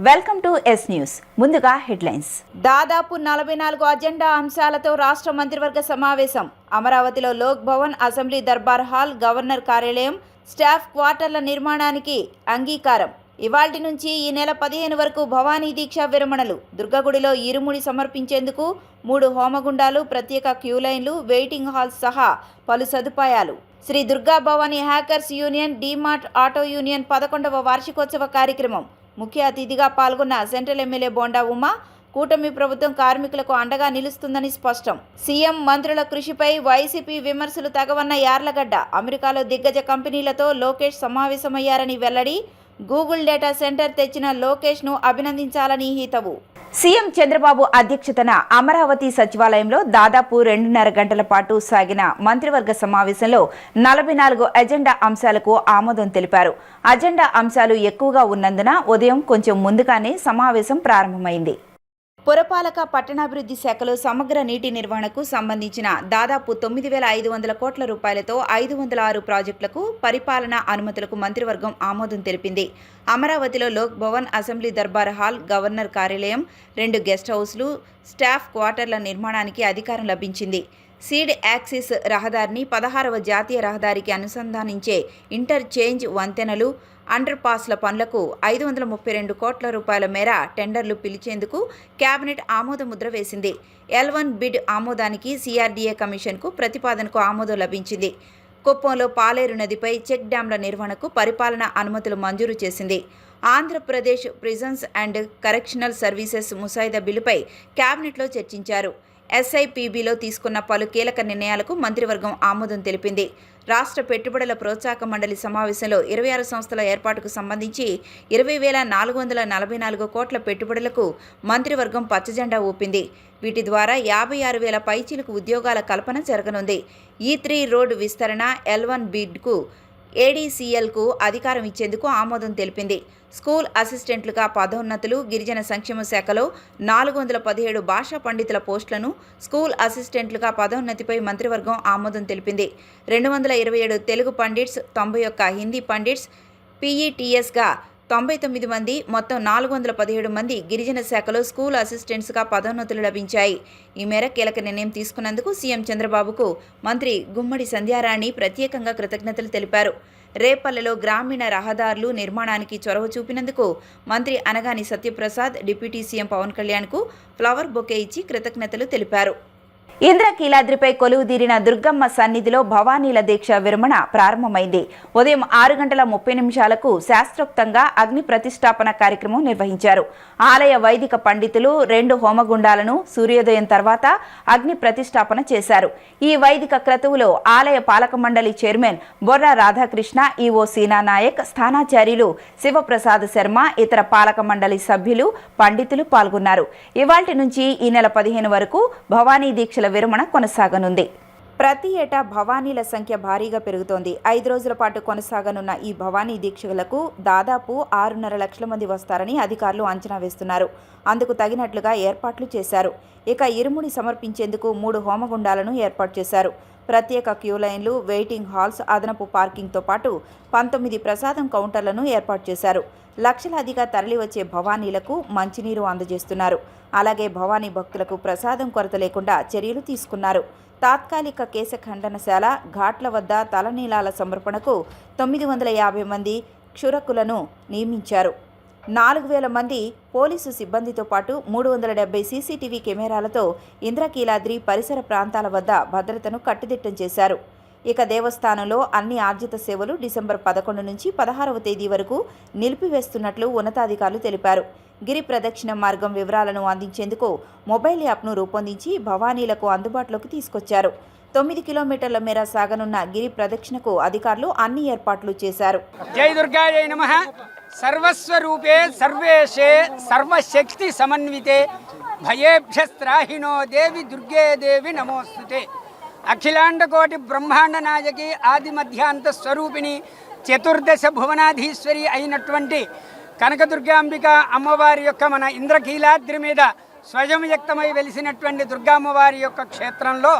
Welcome to yes news. ముందుగా headlines. దాదాపు 44 agenda అంశాలతో రాష్ట్ర మంత్రివర్గ సమావేశం. అమరావతిలో Lok Bhavan, assembly Darbar hall, governor కార్యాలయం, స్టాఫ్ క్వార్టర్ల నిర్మాణానికి అంగీకారం. ఇవాల్టి నుంచి ఈ నెల 15 వరకు భవానీ దీక్ష విరమణలు. దుర్గగుడిలో ఇరుముడి సమర్పించేందుకు 3 హోమగుండాలు, ప్రత్యేక క్యూ లైన్లు, వెయిటింగ్ హాల్స్ సహా పలు సదుపాయాలు. Sri Durga Bhavani hawkers union, DMart auto union 11వ వార్షికోత్సవ కార్యక్రమం. ముఖ్య అతిథిగా పాల్గొన్న సెంట్రల్ ఎమ్మెల్యే బోండా ఉమా, కూటమి ప్రభుత్వం కార్మికులకు అండగా నిలుస్తుందని స్పష్టం. సీఎం మంత్రుల కృషిపై వైసీపీ విమర్శలు తగవన్న యార్లగడ్డ. అమెరికాలో దిగ్గజ కంపెనీలతో లోకేష్ సమావేశమయ్యారని వెల్లడి. గూగుల్ డేటా సెంటర్ తెచ్చిన లోకేష్ను అభినందించాలని హితవు. సీఎం చంద్రబాబు అధ్యక్షతన అమరావతి సచివాలయంలో దాదాపు 2.5 గంటల పాటు సాగిన మంత్రివర్గ సమావేశంలో 44 అజెండా అంశాలకు ఆమోదం తెలిపారు. అజెండా అంశాలు ఎక్కువగా ఉన్నందున ఉదయం కొంచెం ముందుగానే సమావేశం ప్రారంభమైంది. పురపాలక పట్టణాభివృద్ధి శాఖలో సమగ్ర నీటి నిర్వహణకు సంబంధించిన దాదాపు 9,500 కోట్ల రూపాయలతో 506 ప్రాజెక్టులకు పరిపాలనా అనుమతులకు మంత్రివర్గం ఆమోదం తెలిపింది. అమరావతిలో Lok Bhavan, assembly Darbar hall, governor కార్యాలయం, 2 గెస్ట్ హౌస్లు, స్టాఫ్ క్వార్టర్ల నిర్మాణానికి అధికారం లభించింది. సీడ్ యాక్సిస్ రహదారిని 16వ జాతీయ రహదారికి అనుసంధానించే ఇంటర్చేంజ్ వంతెనలు, అండర్ పాస్ల పనులకు 532 కోట్ల రూపాయల మేర టెండర్లు పిలిచేందుకు కేబినెట్ ఆమోద ముద్ర వేసింది. L1 బిడ్ ఆమోదానికి సిఆర్డీఏ కమిషన్కు ప్రతిపాదనకు ఆమోదం లభించింది. కుప్పంలో పాలేరు నదిపై చెక్ డ్యాంల నిర్వహణకు పరిపాలనా అనుమతులు మంజూరు చేసింది. Andhra Pradesh prisons and correctional services ముసాయిదా బిల్లుపై కేబినెట్లో చర్చించారు. ఎస్ఐపిబిలో తీసుకున్న పలు కీలక నిర్ణయాలకు మంత్రివర్గం ఆమోదం తెలిపింది. రాష్ట్ర పెట్టుబడుల ప్రోత్సాహక మండలి సమావేశంలో 26 సంస్థల ఏర్పాటుకు సంబంధించి 20,444 కోట్ల పెట్టుబడులకు మంత్రివర్గం పచ్చజెండా ఊపింది. వీటి ద్వారా 56,000 పైచీలకు ఉద్యోగాల కల్పన జరగనుంది. E3 రోడ్డు విస్తరణ, L1 బిడ్కు ఏడీసీఎల్కు అధికారం ఇచ్చేందుకు ఆమోదం తెలిపింది. స్కూల్ అసిస్టెంట్లుగా పదోన్నతులు, గిరిజన సంక్షేమ శాఖలో 417 భాషా పండితుల పోస్టులను స్కూల్ అసిస్టెంట్లుగా పదోన్నతిపై మంత్రివర్గం ఆమోదం తెలిపింది. 227 తెలుగు పండిట్స్, 91 హిందీ పండిట్స్, పీఈటీఎస్గా 99 మంది, మొత్తం 417 మంది గిరిజన శాఖలో స్కూల్ అసిస్టెంట్స్గా పదోన్నతులు లభించాయి. ఈ మేర కీలక నిర్ణయం తీసుకున్నందుకు సీఎం చంద్రబాబుకు మంత్రి గుమ్మడి సంధ్యారాణి ప్రత్యేకంగా కృతజ్ఞతలు తెలిపారు. రేపల్లెలో గ్రామీణ రహదారులు నిర్మాణానికి చొరవ చూపినందుకు మంత్రి అనగాని సత్యప్రసాద్, డిప్యూటీ సీఎం పవన్ కళ్యాణ్కు ఫ్లవర్ బొకే ఇచ్చి కృతజ్ఞతలు తెలిపారు. ఇంద్రకీలాద్రిపై కొలువుదీరిన దుర్గమ్మ సన్నిధిలో భవానీల దీక్ష విరమణ ప్రారంభమైంది. ఉదయం 6:30 శాస్త్రోక్తంగా అగ్ని ప్రతిష్టాపన కార్యక్రమం నిర్వహించారు. ఆలయ వైదిక పండితులు 2 హోమగుండాలను సూర్యోదయం తర్వాత అగ్ని ప్రతిష్టాపన చేశారు. ఈ వైదిక క్రతువులో ఆలయ పాలక మండలి చైర్మన్ బొర్రా రాధాకృష్ణ, ఈవో సీనా నాయక్, స్థానాచార్యులు శివప్రసాద్ శర్మ, ఇతర పాలక మండలి సభ్యులు, పండితులు పాల్గొన్నారు. ఇవాల్టి నుంచి ఈ నెల 15 వరకు భవానీ దీక్షల విరమణ కొనసాగనుంది. ప్రతి ఏటా భవానీల సంఖ్య భారీగా పెరుగుతోంది. 5 రోజుల పాటు కొనసాగనున్న ఈ భవానీ దీక్షలకు దాదాపు 6.5 లక్షల మంది వస్తారని అధికారులు అంచనా వేస్తున్నారు. అందుకు తగినట్లుగా ఏర్పాట్లు చేశారు. ఇక ఇరుముడి సమర్పించేందుకు 3 హోమగుండాలను ఏర్పాటు చేశారు. ప్రత్యేక క్యూ లైన్లు, వెయిటింగ్ హాల్స్, అదనపు పార్కింగ్తో పాటు 19 ప్రసాదం కౌంటర్లను ఏర్పాటు చేశారు. లక్షలాదిగా తరలివచ్చే భవానీలకు మంచినీరు అందజేస్తున్నారు. అలాగే భవానీ భక్తులకు ప్రసాదం కొరత లేకుండా చర్యలు తీసుకున్నారు. తాత్కాలిక కేశ ఖండనశాల, ఘాట్ల వద్ద తలనీలాల సమర్పణకు 950 మంది క్షురకులను నియమించారు. 4,000 మంది పోలీసు సిబ్బందితో పాటు 370 సీసీటీవీ కెమెరాలతో ఇంద్రకీలాద్రి పరిసర ప్రాంతాల వద్ద భద్రతను కట్టుదిట్టం చేశారు. ఇక దేవస్థానంలో అన్ని ఆర్జిత సేవలు డిసెంబర్ 11 నుంచి 16వ తేదీ వరకు నిలిపివేస్తున్నట్లు ఉన్నతాధికారులు తెలిపారు. గిరి ప్రదక్షిణ మార్గం వివరాలను అందించేందుకు మొబైల్ యాప్ను రూపొందించి భవానీలకు అందుబాటులోకి తీసుకొచ్చారు. 9 కిలోమీటర్ల మేర సాగనున్న గిరి ప్రదక్షిణకు అధికారులు అన్ని ఏర్పాట్లు చేశారు. జై దుర్గా జై నమః. సర్వస్వరూపే సర్వేశే సర్వశక్తి సమన్వితే భయేభ్యస్త్రాహినో దేవి దుర్గే దేవి నమోస్తుతే. అఖిలాండకోటి బ్రహ్మాండ నాయకి ఆది మధ్యాంత స్వరూపిణి చతుర్దశ భువనాధీశ్వరి అయినటువంటి కనకదుర్గాంబిక అమ్మవారి యొక్క మన ఇంద్రకీలాద్రి మీద స్వయం వ్యక్తమై వెలిసినటువంటి దుర్గామ్మవారి యొక్క క్షేత్రంలో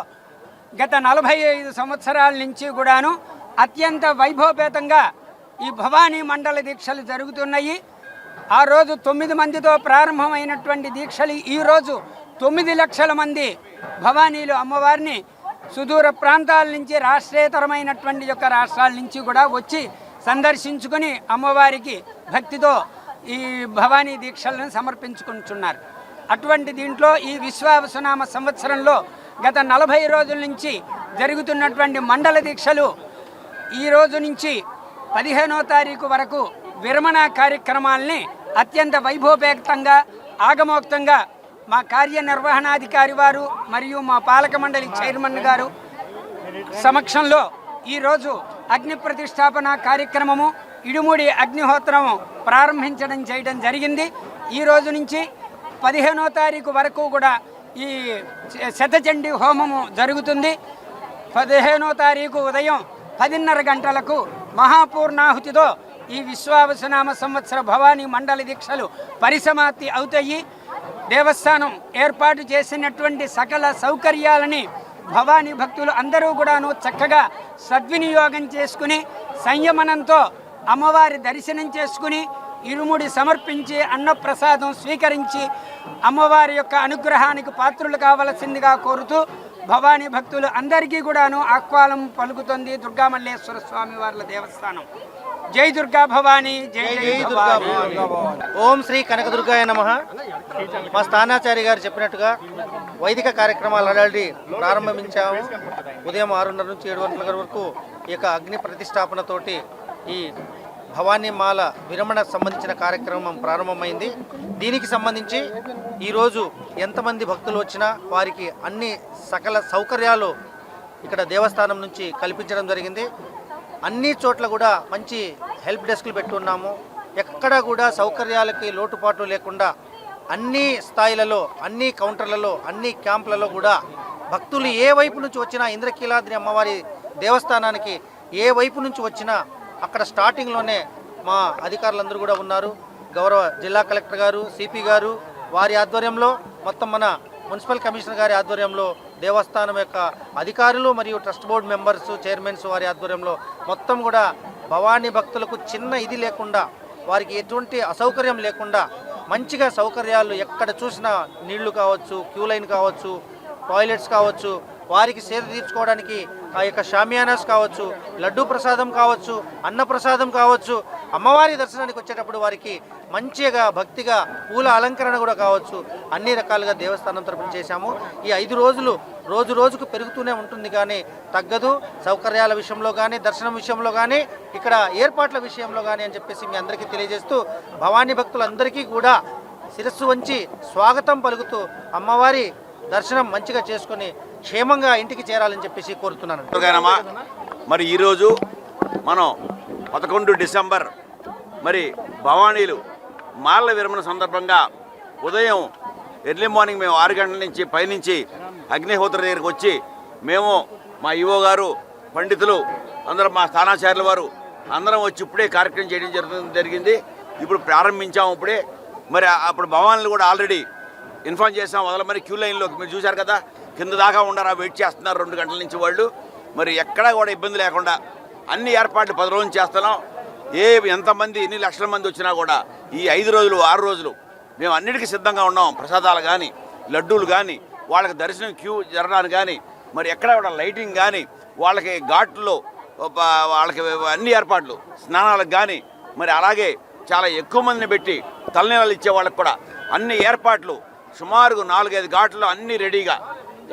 గత 45 సంవత్సరాల నుంచి కూడాను అత్యంత వైభవపేతంగా ఈ భవానీ మండల దీక్షలు జరుగుతున్నాయి. ఆ రోజు 9 మందితో ప్రారంభమైనటువంటి దీక్షలు ఈరోజు 9 లక్షల మంది భవానీలు అమ్మవారిని సుదూర ప్రాంతాల నుంచి రాష్ట్రేతరమైనటువంటి యొక్క రాష్ట్రాల నుంచి కూడా వచ్చి సందర్శించుకుని అమ్మవారికి భక్తితో ఈ భవానీ దీక్షలను సమర్పించుకుంటున్నారు. అటువంటి దీంట్లో ఈ విశ్వావసునామ సంవత్సరంలో గత 40 రోజుల నుంచి జరుగుతున్నటువంటి మండల దీక్షలు ఈ రోజు నుంచి 15వ తారీఖు వరకు విరమణ కార్యక్రమాల్ని అత్యంత వైభవపేతంగా ఆగమోక్తంగా మా కార్యనిర్వహణాధికారి వారు మరియు మా పాలక మండలి చైర్మన్ గారు సమక్షంలో ఈరోజు అగ్ని ప్రతిష్టాపన కార్యక్రమము ఇడుముడి అగ్నిహోత్రము చేయడం జరిగింది. ఈ రోజు నుంచి 15వ తారీఖు వరకు కూడా ఈ శతచండీ హోమము జరుగుతుంది. 15వ తారీఖు ఉదయం 10:30 గంటలకు మహాపూర్ణాహుతితో ఈ విశ్వావసునామ సంవత్సర భవానీ మండల దీక్షలు పరిసమాప్తి అవుతాయి. దేవస్థానం ఏర్పాటు చేసినటువంటి సకల సౌకర్యాలని భవానీ భక్తులు అందరూ కూడాను చక్కగా సద్వినియోగం చేసుకుని సంయమనంతో అమ్మవారి దర్శనం చేసుకుని ఇరుముడి సమర్పించి అన్నప్రసాదం స్వీకరించి అమ్మవారి యొక్క అనుగ్రహానికి పాత్రులు కావలసిందిగా కోరుతూ భవానీ భక్తులు అందరికీ కూడాను ఆహ్వానం పలుకుతుంది దుర్గామల్లేశ్వర స్వామి వార్ల దేవస్థానం. జై దుర్గా భవానీ, జై జై దుర్గా భవానీ. ఓం శ్రీ కనకదుర్గాయ నమః. మా స్థానాచారి గారు చెప్పినట్టుగా వైదిక కార్యక్రమాలు ఆల్రెడీ ప్రారంభించాము. ఉదయం 6:30 నుంచి 7 గంటల వరకు ఈ యొక్క అగ్ని ప్రతిష్టాపనతోటి ఈ భవానీ మాల విరమణ సంబంధించిన కార్యక్రమం ప్రారంభమైంది. దీనికి సంబంధించి ఈరోజు ఎంతమంది భక్తులు వచ్చినా వారికి అన్ని సకల సౌకర్యాలు ఇక్కడ దేవస్థానం నుంచి కల్పించడం జరిగింది. అన్ని చోట్ల కూడా మంచి హెల్ప్ డెస్క్లు పెట్టున్నాము. ఎక్కడా కూడా సౌకర్యాలకి లోటుపాట్లు లేకుండా అన్ని స్థాయిలలో, అన్ని కౌంటర్లలో, అన్ని క్యాంపులలో కూడా భక్తులు ఏ వైపు నుంచి వచ్చినా ఇంద్రకీలాద్రి అమ్మవారి దేవస్థానానికి ఏ వైపు నుంచి వచ్చినా అక్కడ స్టార్టింగ్లోనే మా అధికారులందరూ కూడా ఉన్నారు. గౌరవ జిల్లా కలెక్టర్ గారు, సిపి గారు వారి ఆధ్వర్యంలో, మొత్తం మన మున్సిపల్ కమిషనర్ గారి ఆధ్వర్యంలో, దేవస్థానం యొక్క అధికారులు మరియు ట్రస్ట్ బోర్డు మెంబర్స్, చైర్మన్స్ వారి ఆధ్వర్యంలో మొత్తం కూడా భవానీ భక్తులకు చిన్న ఇది లేకుండా, వారికి ఎటువంటి అసౌకర్యం లేకుండా మంచిగా సౌకర్యాలు ఎక్కడ చూసినా నీళ్లు కావచ్చు, క్యూ లైన్ కావచ్చు, టాయిలెట్స్ కావచ్చు, వారికి సేద తీర్చుకోవడానికి ఆ యొక్క షామియానాస్ కావచ్చు, లడ్డూ ప్రసాదం కావచ్చు, అన్న ప్రసాదం కావచ్చు, అమ్మవారి దర్శనానికి వచ్చేటప్పుడు వారికి మంచిగా భక్తిగా పూల అలంకరణ కూడా కావచ్చు, అన్ని రకాలుగా దేవస్థానం తరపున చేశాము. ఈ 5 రోజులు రోజు రోజుకు పెరుగుతూనే ఉంటుంది కానీ తగ్గదు. సౌకర్యాల విషయంలో కానీ, దర్శనం విషయంలో కానీ, ఇక్కడ ఏర్పాట్ల విషయంలో కానీ అని చెప్పేసి మీ అందరికీ తెలియజేస్తూ భవానీ భక్తులందరికీ కూడా శిరస్సు వంచి స్వాగతం పలుకుతూ అమ్మవారి దర్శనం మంచిగా చేసుకొని క్షేమంగా ఇంటికి చేరాలని చెప్పేసి కోరుతున్నాను. మరి ఈరోజు మనం 11 డిసెంబర్ మరి భవానీలు మాల విరమణ సందర్భంగా ఉదయం ఎర్లీ మార్నింగ్ మేము 6 గంటల నుంచి పైనుంచి అగ్నిహోత్ర దగ్గరికి వచ్చి మేము మా ఈవో గారు, పండితులు అందరం, మా స్థానాచార్యుల వారు అందరం వచ్చి ఇప్పుడే కార్యక్రమం చేయడం జరిగింది. ఇప్పుడు ప్రారంభించాము ఇప్పుడే. మరి అప్పుడు భవానీలు కూడా ఆల్రెడీ ఇన్ఫార్మ్ చేసాం వదలమని. క్యూ లైన్లో మీరు చూశారు కదా, కింద దాకా ఉండరా, వెయిట్ చేస్తున్నారు 2 గంటల నుంచి వాళ్ళు. మరి ఎక్కడా కూడా ఇబ్బంది లేకుండా అన్ని ఏర్పాట్లు 10 రోజులు చేస్తున్నాం. ఎంతమంది ఎన్ని లక్షల మంది వచ్చినా కూడా ఈ 5 రోజులు 6 రోజులు మేము అన్నిటికీ సిద్ధంగా ఉన్నాం. ప్రసాదాలు కానీ, లడ్డూలు కానీ, వాళ్ళకి దర్శనం క్యూ జరగడానికి కానీ, మరి ఎక్కడ కూడా లైటింగ్ కానీ, వాళ్ళకి ఘాట్లో వాళ్ళకి అన్ని ఏర్పాట్లు, స్నానాలకు కానీ, మరి అలాగే చాలా ఎక్కువ మందిని పెట్టి తలనీళ్ళు ఇచ్చే వాళ్ళకి కూడా అన్ని ఏర్పాట్లు సుమారు 4-5 ఘాట్లు అన్ని రెడీగా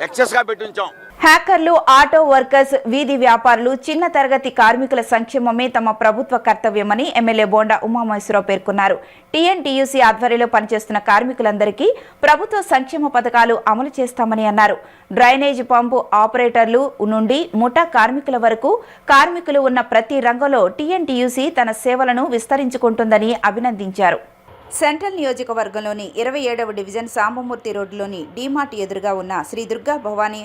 ఎక్సెస్గా పెట్టి ఉంచాం. హ్యాకర్లు, ఆటో వర్కర్స్, వీధి వ్యాపారులు, చిన్న తరగతి కార్మికుల సంక్షేమమే తమ ప్రభుత్వ కర్తవ్యమని ఎమ్మెల్యే బోండా ఉమామహేశ్వరరావు పేర్కొన్నారు. టీఎన్టీయూసీ ఆధ్వర్యంలో పనిచేస్తున్న కార్మికులందరికీ ప్రభుత్వ సంక్షేమ పథకాలు అమలు చేస్తామని అన్నారు. డ్రైనేజ్ పంపు ఆపరేటర్లు నుండి ముఠా కార్మికుల వరకు కార్మికులు ఉన్న ప్రతి రంగంలో టీఎన్టీయూసీ తన సేవలను విస్తరించుకుంటుందని అభినందించారు. సెంట్రల్ నియోజకవర్గంలోని 27వ డివిజన్ సాంబమూర్తి రోడ్డులోని డీమార్ట్ ఎదురుగా ఉన్న శ్రీ దుర్గా భవానీ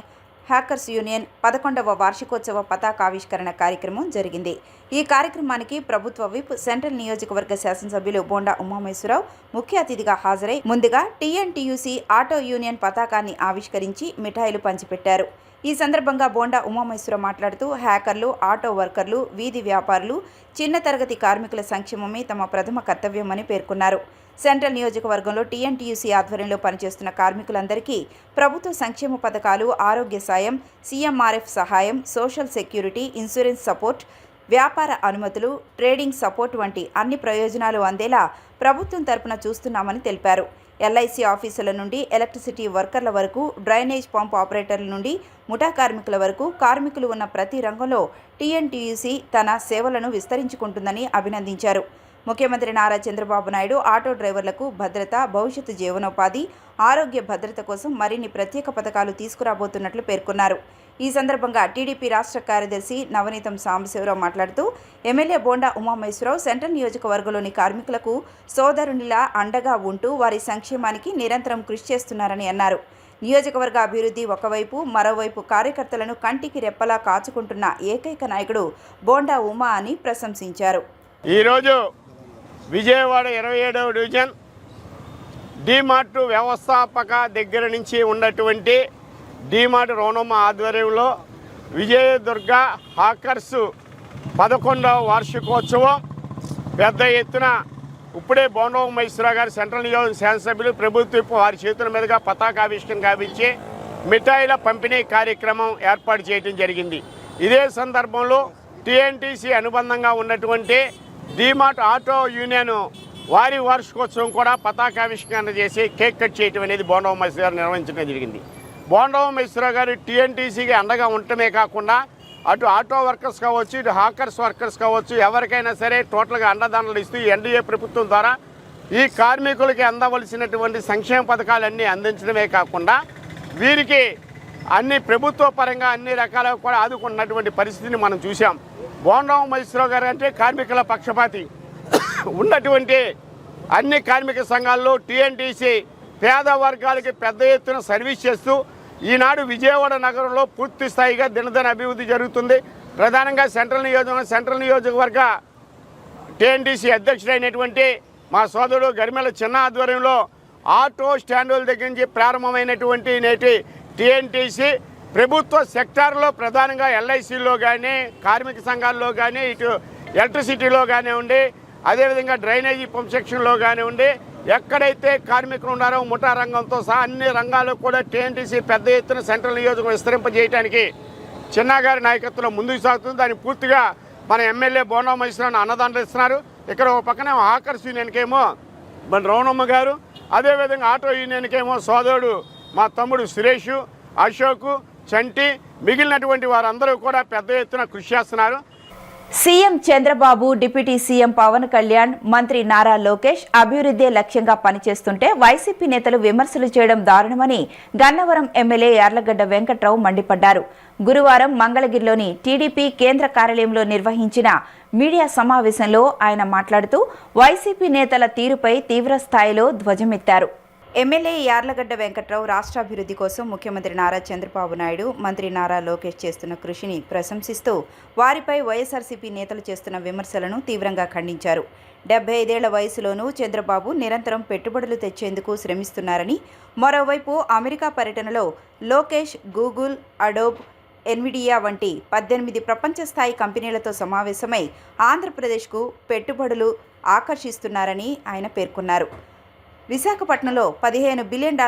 హ్యాకర్స్ యూనియన్ 11వ వార్షికోత్సవ పతాకావిష్కరణ కార్యక్రమం జరిగింది. ఈ కార్యక్రమానికి ప్రభుత్వ విప్, సెంట్రల్ నియోజకవర్గ శాసనసభ్యులు బోండా ఉమామహేశ్వరరావు ముఖ్య అతిథిగా హాజరై ముందుగా టీఎన్టీయూసీ ఆటో యూనియన్ పతాకాన్ని ఆవిష్కరించి మిఠాయిలు పంచిపెట్టారు. ఈ సందర్భంగా బోండా ఉమామహేశ్వరరావు మాట్లాడుతూ హ్యాకర్లు, ఆటో వర్కర్లు, వీధి వ్యాపారులు, చిన్న తరగతి కార్మికుల సంక్షేమమే తమ ప్రథమ కర్తవ్యమని పేర్కొన్నారు. సెంట్రల్ నియోజకవర్గంలో టీఎన్టీయూసీ ఆధ్వర్యంలో పనిచేస్తున్న కార్మికులందరికీ ప్రభుత్వ సంక్షేమ పథకాలు, ఆరోగ్య సాయం, సీఎంఆర్ఎఫ్ సహాయం, సోషల్ సెక్యూరిటీ, ఇన్సూరెన్స్ సపోర్ట్, వ్యాపార అనుమతులు, ట్రేడింగ్ సపోర్ట్ వంటి అన్ని ప్రయోజనాలు అందేలా ప్రభుత్వం తరపున చూస్తున్నామని తెలిపారు. ఎల్ఐసి ఆఫీసుల నుండి ఎలక్ట్రిసిటీ వర్కర్ల వరకు, డ్రైనేజ్ పంప్ ఆపరేటర్ల నుండి ముఠా కార్మికుల వరకు కార్మికులు ఉన్న ప్రతి రంగంలో టీఎన్టీయూసీ తన సేవలను విస్తరించుకుంటుందని అభినందించారు. ముఖ్యమంత్రి నారా చంద్రబాబు నాయుడు ఆటో డ్రైవర్లకు భద్రత, భవిష్యత్తు జీవనోపాధి, ఆరోగ్య భద్రత కోసం మరిన్ని ప్రత్యేక పథకాలు తీసుకురాబోతున్నట్లు పేర్కొన్నారు. ఈ సందర్భంగా టీడీపీ రాష్ట్ర కార్యదర్శి నవనీతం సాంబశివరావు మాట్లాడుతూ ఎమ్మెల్యే బోండా ఉమామహేశ్వరరావు సెంట్రల్ నియోజకవర్గంలోని కార్మికులకు సోదరునిలా అండగా ఉంటూ వారి సంక్షేమానికి నిరంతరం కృషి చేస్తున్నారని అన్నారు. నియోజకవర్గ అభివృద్ధి ఒకవైపు, మరోవైపు కార్యకర్తలను కంటికి రెప్పలా కాచుకుంటున్న ఏకైక నాయకుడు బోండా ఉమా అని ప్రశంసించారు. ఈరోజు విజయవాడ 27వ డివిజన్ డీమార్ట్ వ్యవస్థాపక దగ్గర నుంచి ఉన్నటువంటి డీమార్ట్ రోనమ్మ ఆధ్వర్యంలో విజయదుర్గ హాకర్స్ 11వ వార్షికోత్సవం పెద్ద ఎత్తున ఇప్పుడే బోండా ఉమామహేశ్వరరావు గారు సెంట్రల్ నియోజక శాసనసభ్యులు ప్రభుత్వ వారి చేతుల మీదుగా పతాకావిష్కరణ గావించి మిఠాయిల పంపిణీ కార్యక్రమం ఏర్పాటు చేయడం జరిగింది. ఇదే సందర్భంలో టీఎన్టీసీ అనుబంధంగా ఉన్నటువంటి డీమార్ట్ ఆటో యూనియన్ వారి వార్షికోత్సవం కూడా పతాకావిష్కరణ చేసి కేక్ కట్ చేయడం అనేది బోండా ఉమామహేశ్వరరావు గారు నిర్వహించడం జరిగింది. బోండా ఉమామహేశ్వరరావు గారు టీఎన్టీసీకి అండగా ఉండటమే కాకుండా అటు ఆటో వర్కర్స్ కావచ్చు, ఇటు హాకర్స్ వర్కర్స్ కావచ్చు, ఎవరికైనా సరే టోటల్గా అండదండలు ఇస్తూ ఎన్డీఏ ప్రభుత్వం ద్వారా ఈ కార్మికులకి అందవలసినటువంటి సంక్షేమ పథకాలన్నీ అందించడమే కాకుండా వీరికి అన్ని ప్రభుత్వ పరంగా అన్ని రకాలుగా కూడా ఆదుకున్నటువంటి పరిస్థితిని మనం చూసాం. బోండా ఉమామహేశ్వరరావు గారు అంటే కార్మికుల పక్షపాతి ఉన్నటువంటి అన్ని కార్మిక సంఘాల్లో టీఎన్టీసీ పేద వర్గాలకి పెద్ద ఎత్తున సర్వీస్ చేస్తూ ఈనాడు విజయవాడ నగరంలో పూర్తి స్థాయిగా దినదిన అభివృద్ధి జరుగుతుంది. ప్రధానంగా సెంట్రల్ నియోజకవర్గ టీఎన్టీసీ అధ్యక్షుడైనటువంటి మా సోదరుడు గరిమెల చిన్న ఆధ్వర్యంలో ఆటో స్టాండుల దగ్గర నుంచి ప్రారంభమైనటువంటి నేటి టీఎన్టీసీ ప్రభుత్వ సెక్టార్లో ప్రధానంగా ఎల్ఐసిలో కానీ, కార్మిక సంఘాల్లో కానీ, ఇటు ఎలక్ట్రిసిటీలో కానివ్వండి, అదేవిధంగా డ్రైనేజీ పంప్ సెక్షన్లో కానివ్వండి, ఎక్కడైతే కార్మికులు ఉన్నారో ముఠా రంగంతో సహా అన్ని రంగాల్లో కూడా టీఎన్టీసీ పెద్ద ఎత్తున సెంట్రల్ నియోజకవర్గం విస్తరింపజేయడానికి చిన్నగారి నాయకత్వంలో ముందుకు సాగుతుంది. దాన్ని పూర్తిగా మన ఎమ్మెల్యే బోండా ఉమామహేశ్వరరావు అన్నదాంట్లో ఇస్తున్నారు. ఇక్కడ ఒక పక్కనే హాకర్స్ యూనియన్కేమో మన రౌనమ్మ గారు, అదేవిధంగా ఆటో యూనియన్కేమో సోదరుడు మా తమ్ముడు సురేష్, అశోక్, చంటి, మిగిలినటువంటి వారందరూ కూడా పెద్ద ఎత్తున కృషి చేస్తున్నారు. CM Chandrababu, deputy CM Pawan Kalyan, మంత్రి నారా లోకేష్ అభివృద్ధే లక్ష్యంగా పనిచేస్తుంటే వైసీపీ నేతలు విమర్శలు చేయడం దారుణమని గన్నవరం ఎమ్మెల్యే యార్లగడ్డ వెంకట్రావు మండిపడ్డారు. గురువారం మంగళగిరిలోని టీడీపీ కేంద్ర కార్యాలయంలో నిర్వహించిన మీడియా సమావేశంలో ఆయన మాట్లాడుతూ వైసీపీ నేతల తీరుపై తీవ్రస్థాయిలో ధ్వజమెత్తారు. ఎమ్మెల్యే యార్లగడ్డ వెంకట్రావు రాష్ట్రాభివృద్ధి కోసం ముఖ్యమంత్రి నారా చంద్రబాబు నాయుడు, మంత్రి నారా లోకేష్ చేస్తున్న కృషిని ప్రశంసిస్తూ వారిపై వైఎస్ఆర్సీపీ నేతలు చేస్తున్న విమర్శలను తీవ్రంగా ఖండించారు. 75 ఏళ్ల వయసులోనూ చంద్రబాబు నిరంతరం పెట్టుబడులు తెచ్చేందుకు శ్రమిస్తున్నారని, మరోవైపు అమెరికా పర్యటనలో లోకేష్ గూగుల్, అడోబ్, ఎన్విడియా వంటి 18 ప్రపంచ స్థాయి కంపెనీలతో సమావేశమై ఆంధ్రప్రదేశ్కు పెట్టుబడులు ఆకర్షిస్తున్నారని ఆయన పేర్కొన్నారు. విశాఖపట్నంలో $15 బిలియన్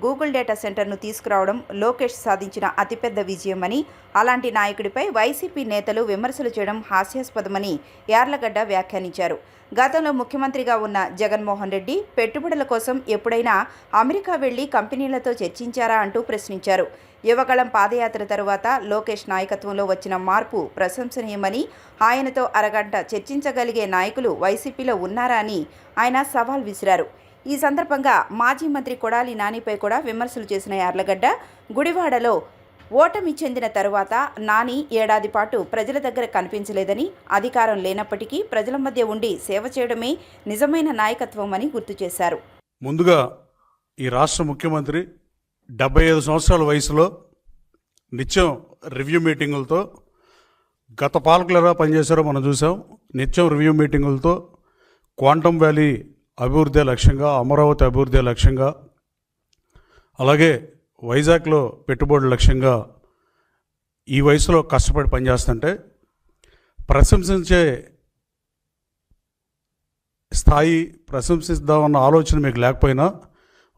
గూగుల్ డేటా సెంటర్ను తీసుకురావడం లోకేష్ సాధించిన అతిపెద్ద విజయమని, అలాంటి నాయకుడిపై వైసీపీ నేతలు విమర్శలు చేయడం హాస్యాస్పదమని యార్లగడ్డ వ్యాఖ్యానించారు. గతంలో ముఖ్యమంత్రిగా ఉన్న జగన్మోహన్ రెడ్డి పెట్టుబడుల కోసం ఎప్పుడైనా అమెరికా వెళ్లి కంపెనీలతో చర్చించారా అంటూ ప్రశ్నించారు. యువగళం పాదయాత్ర తరువాత లోకేష్ నాయకత్వంలో వచ్చిన మార్పు ప్రశంసనీయమని, ఆయనతో అరగంట చర్చించగలిగే నాయకులు వైసీపీలో ఉన్నారా అని ఆయన సవాల్ విసిరారు. ఈ సందర్భంగా మాజీ మంత్రి కొడాలి నానిపై కూడా విమర్శలు చేసిన యార్లగడ్డ, గుడివాడలో ఓటమి చెందిన తరువాత నాని ఏడాది పాటు ప్రజల దగ్గర కనిపించలేదని, అధికారం లేనప్పటికీ ప్రజల మధ్య ఉండి సేవ చేయడమే నిజమైన నాయకత్వం అని గుర్తు చేశారు. ముందుగా ఈ రాష్ట్ర ముఖ్యమంత్రి 75 సంవత్సరాల వయసులో నిత్యం రివ్యూ మీటింగులతో, గత పాలకులు ఎలా పనిచేశారో మనం చూసాం. నిత్యం రివ్యూ మీటింగులతో క్వాంటమ్ వ్యాలీ అభివృద్ధి లక్ష్యంగా, అమరావతి అభివృద్ధి లక్ష్యంగా, అలాగే వైజాగ్లో పెట్టుబడుల లక్ష్యంగా ఈ వయసులో కష్టపడి పనిచేస్తుంటే ప్రశంసించే స్థాయి ప్రశంసిద్దామన్న ఆలోచన మీకు లేకపోయినా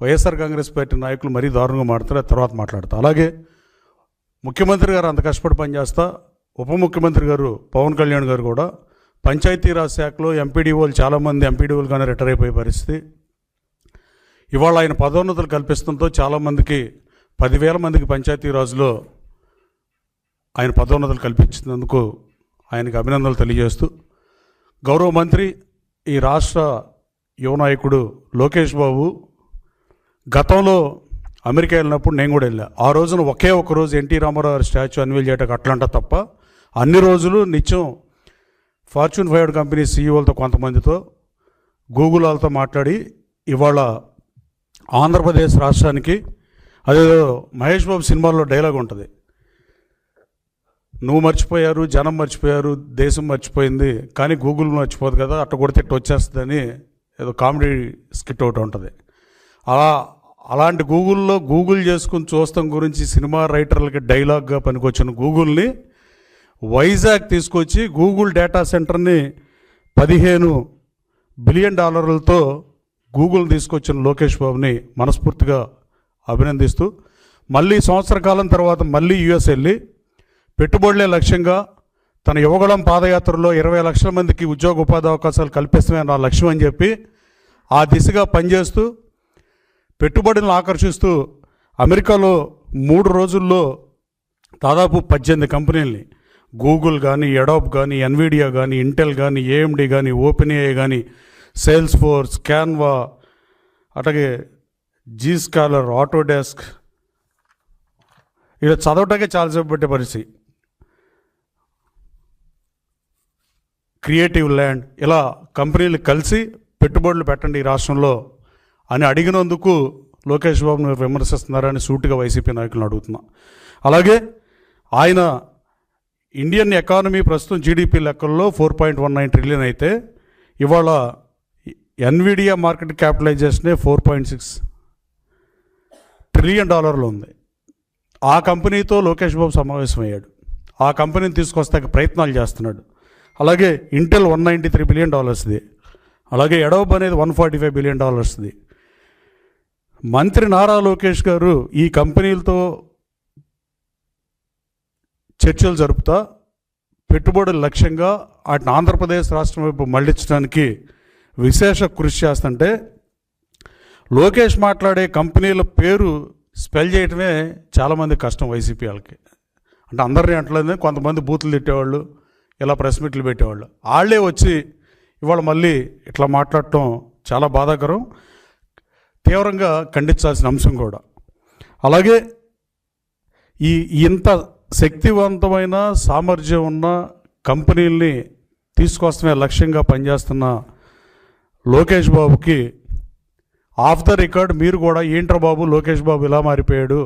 వైఎస్ఆర్ కాంగ్రెస్ పార్టీ నాయకులు మరీ దారుణంగా మాట్లాడతారు, తర్వాత మాట్లాడతా. అలాగే ముఖ్యమంత్రి గారు అంత కష్టపడి పనిచేస్తా, ఉప ముఖ్యమంత్రి గారు పవన్ కళ్యాణ్ గారు కూడా పంచాయతీరాజ్ శాఖలో ఎంపీడీఓలు చాలామంది ఎంపీడీఓలుగానే రిటైర్ అయిపోయే పరిస్థితి. ఇవాళ ఆయన పదోన్నతులు కల్పిస్తుంతో చాలామందికి 10,000 మందికి పంచాయతీరాజ్లో ఆయన పదోన్నతులు కల్పించినందుకు ఆయనకు అభినందనలు తెలియజేస్తూ, గౌరవ మంత్రి ఈ రాష్ట్ర యువ నాయకుడు లోకేష్ బాబు గతంలో అమెరికా వెళ్ళినప్పుడు నేను కూడా వెళ్ళా. ఆ రోజున ఒకే ఒక రోజు ఎన్టీ రామారావు గారి స్టాచ్యూ అన్వీల్ చేయడానికి అట్లంట తప్ప అన్ని రోజులు నిత్యం ఫార్చ్యూన్ 500 కంపెనీ సీఈఓలతో కొంతమందితో గూగుల్ వాళ్ళతో మాట్లాడి ఇవాళ ఆంధ్రప్రదేశ్ రాష్ట్రానికి అదేదో మహేష్ బాబు సినిమాల్లో డైలాగ్ ఉంటుంది, నువ్వు మర్చిపోయారు, జనం మర్చిపోయారు, దేశం మర్చిపోయింది, కానీ గూగుల్ మర్చిపోదు కదా, అట్ట కొడితే ఇట్ట వచ్చేస్తుందని ఏదో కామెడీ స్కిట్ ఒకటి ఉంటుంది. అలాంటి గూగుల్లో గూగుల్ చేసుకుని చూస్తాం గురించి సినిమా రైటర్లకి డైలాగ్గా పనికొచ్చిన గూగుల్ని వైజాగ్ తీసుకొచ్చి గూగుల్ డేటా సెంటర్ని $15 బిలియన్ గూగుల్ తీసుకొచ్చిన లోకేష్ బాబుని మనస్ఫూర్తిగా అభినందిస్తూ, మళ్ళీ సంవత్సర కాలం తర్వాత మళ్ళీ యుఎస్ వెళ్ళి పెట్టుబడులే లక్ష్యంగా తన యువగళం పాదయాత్రలో 20 లక్షల మందికి ఉద్యోగ ఉపాధి అవకాశాలు కల్పిస్తమే నా లక్ష్యం అని చెప్పి ఆ దిశగా పనిచేస్తూ పెట్టుబడులను ఆకర్షిస్తూ అమెరికాలో 3 రోజుల్లో దాదాపు 18 కంపెనీలని గూగుల్ కానీ, అడోబ్ కానీ, ఎన్విడియా కానీ, ఇంటెల్ కానీ, ఏఎండి కానీ, ఓపెన్ఏఐ కానీ, సేల్స్ ఫోర్స్, క్యాన్వా, అట్లాగే జీస్కాలర్, ఆటోడెస్క్, ఇలా చదవటానికి చాలాసేపు పెట్టే పరిస్థితి, క్రియేటివ్ ల్యాండ్, ఇలా కంపెనీలు కలిసి పెట్టుబడులు పెట్టండి ఈ రాష్ట్రంలో అని అడిగినందుకు లోకేష్ బాబును విమర్శిస్తున్నారని సూటిగా వైసీపీ నాయకులను అడుగుతున్నా. అలాగే ఆయన ఇండియన్ ఎకానమీ ప్రస్తుతం జీడిపి లెక్కల్లో 4.19 ట్రిలియన్ అయితే ఇవాళ ఎన్విడియా మార్కెట్ క్యాపిటలైజేషనే $4.6 ట్రిలియన్ ఉంది. ఆ కంపెనీతో లోకేష్ బాబు సమావేశమయ్యాడు, ఆ కంపెనీని తీసుకొస్తాక ప్రయత్నాలు చేస్తున్నాడు. అలాగే ఇంటెల్ $193 బిలియన్, అలాగే అడోబ్ అనేది $145 బిలియన్. మంత్రి నారా లోకేష్ గారు ఈ కంపెనీలతో చర్చలు జరుపుతా పెట్టుబడుల లక్ష్యంగా వాటిని ఆంధ్రప్రదేశ్ రాష్ట్రం వైపు మళ్లించడానికి విశేష కృషి చేస్తుంటే లోకేష్ మాట్లాడే కంపెనీల పేరు స్పెల్ చేయటమే చాలామంది కష్టం వైసీపీ వాళ్ళకి. అంటే అందరినీ అంటలేదు, కొంతమంది బూతులు తిట్టేవాళ్ళు, ఇలా ప్రెస్ మీట్లు పెట్టేవాళ్ళు, వాళ్ళే వచ్చి ఇవాళ మళ్ళీ ఇట్లా మాట్లాడటం చాలా బాధాకరం, తీవ్రంగా ఖండించాల్సిన అంశం కూడా. అలాగే ఇంత శక్తివంతమైన సామర్థ్యం ఉన్న కంపెనీల్ని తీసుకొస్తమే లక్ష్యంగా పనిచేస్తున్న లోకేష్ బాబుకి ఆఫ్ ద రికార్డ్ మీరు కూడా ఏంట్రా బాబు లోకేష్ బాబు ఇలా మారిపోయాడు,